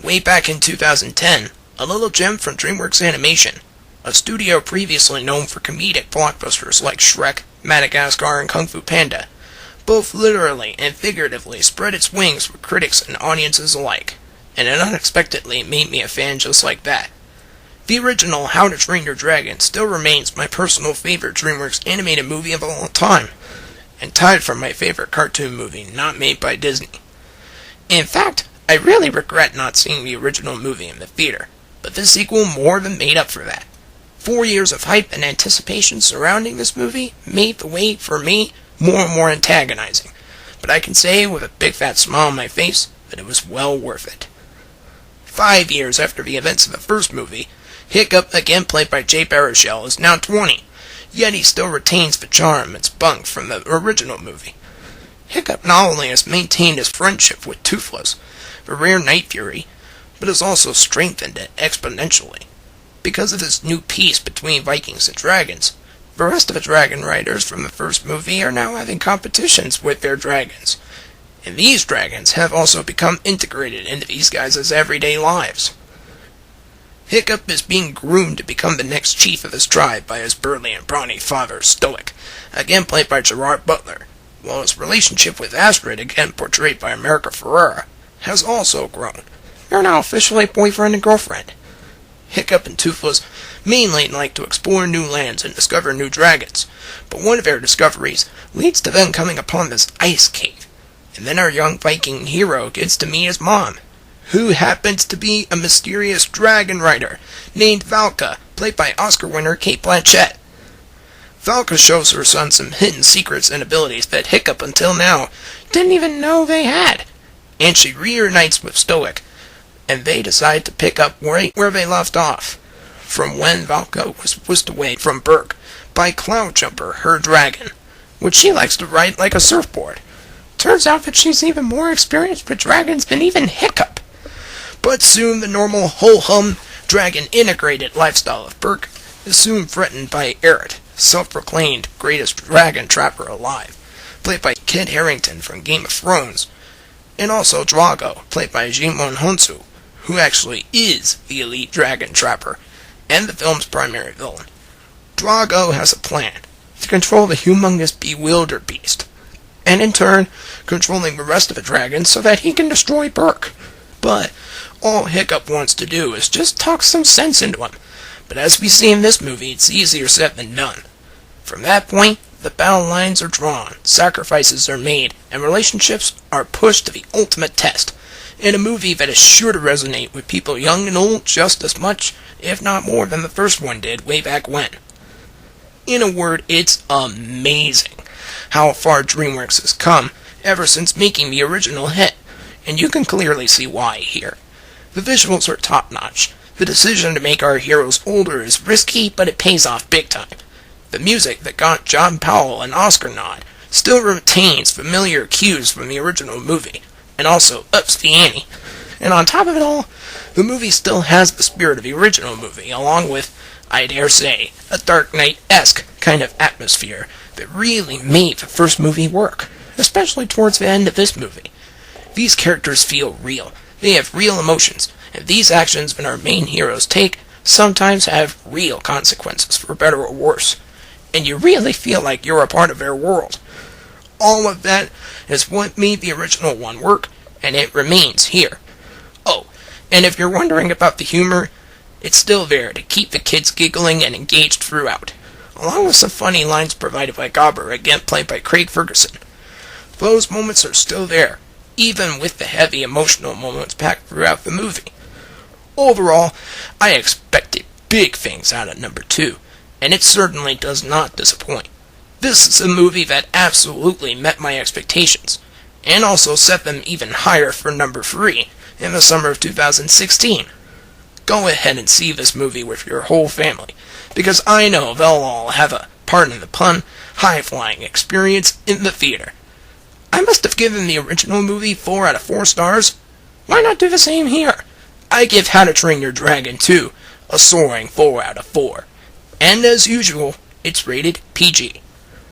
Way back in 2010, a little gem from DreamWorks Animation, a studio previously known for comedic blockbusters like Shrek, Madagascar, and Kung Fu Panda, both literally and figuratively spread its wings with critics and audiences alike, and it unexpectedly made me a fan just like that. The original How to Train Your Dragon still remains my personal favorite DreamWorks animated movie of all time, and tied for my favorite cartoon movie not made by Disney. In fact, I really regret not seeing the original movie in the theater, but this sequel more than made up for that. 4 years of hype and anticipation surrounding this movie made the wait for me more and more antagonizing, but I can say with a big fat smile on my face that it was well worth it. 5 years after the events of the first movie, Hiccup, again played by Jay Baruchel, is now 20, yet he still retains the charm and spunk from the original movie. Hiccup not only has maintained his friendship with Toothless, the rare Night Fury, but has also strengthened it exponentially. Because of this new peace between Vikings and dragons, the rest of the dragon riders from the first movie are now having competitions with their dragons, and these dragons have also become integrated into these guys' everyday lives. Hiccup is being groomed to become the next chief of his tribe by his burly and brawny father, Stoic, again played by Gerard Butler, while his relationship with Astrid, again portrayed by America Ferrera, has also grown. They're now officially boyfriend and girlfriend. Hiccup and Toothless mainly like to explore new lands and discover new dragons, but one of their discoveries leads to them coming upon this ice cave, and then our young Viking hero gets to meet his mom, who happens to be a mysterious dragon rider named Valka, played by Oscar winner Cate Blanchett. Valka shows her son some hidden secrets and abilities that Hiccup until now didn't even know they had, and she reunites with Stoic, and they decide to pick up right where they left off, from when Valka was whisked away from Berg by Cloudjumper, her dragon, which she likes to ride like a surfboard. Turns out that she's even more experienced with dragons than even Hiccup. But soon the normal ho-hum dragon-integrated lifestyle of Berg is soon threatened by Eret, self-proclaimed greatest dragon trapper alive, played by Kit Harington from Game of Thrones, and also Drago, played by Jimon Honsu, who actually is the elite dragon trapper, and the film's primary villain. Drago has a plan to control the humongous bewildered beast, and in turn, controlling the rest of the dragons so that he can destroy Berk. But all Hiccup wants to do is just talk some sense into him, but as we see in this movie, it's easier said than done. From that point, the battle lines are drawn, sacrifices are made, and relationships are pushed to the ultimate test, in a movie that is sure to resonate with people young and old just as much, if not more, than the first one did way back when. In a word, it's amazing how far DreamWorks has come ever since making the original hit, and you can clearly see why here. The visuals are top-notch. The decision to make our heroes older is risky, but it pays off big time. The music that got John Powell an Oscar nod still retains familiar cues from the original movie, and also ups the ante. And on top of it all, the movie still has the spirit of the original movie, along with, I dare say, a Dark Knight-esque kind of atmosphere that really made the first movie work, especially towards the end of this movie. These characters feel real. They have real emotions, and these actions that our main heroes take sometimes have real consequences, for better or worse, and you really feel like you're a part of their world. All of that is what made the original one work, and it remains here. Oh, and if you're wondering about the humor, it's still there to keep the kids giggling and engaged throughout, along with some funny lines provided by Gobber, again played by Craig Ferguson. Those moments are still there, even with the heavy emotional moments packed throughout the movie. Overall, I expected big things out of number 2, and it certainly does not disappoint. This is a movie that absolutely met my expectations, and also set them even higher for number 3 in the summer of 2016. Go ahead and see this movie with your whole family, because I know they'll all have a, pardon the pun, high-flying experience in the theater. I must have given the original movie 4 out of 4 stars. Why not do the same here? I give How to Train Your Dragon 2 a soaring 4 out of 4. And as usual, it's rated PG.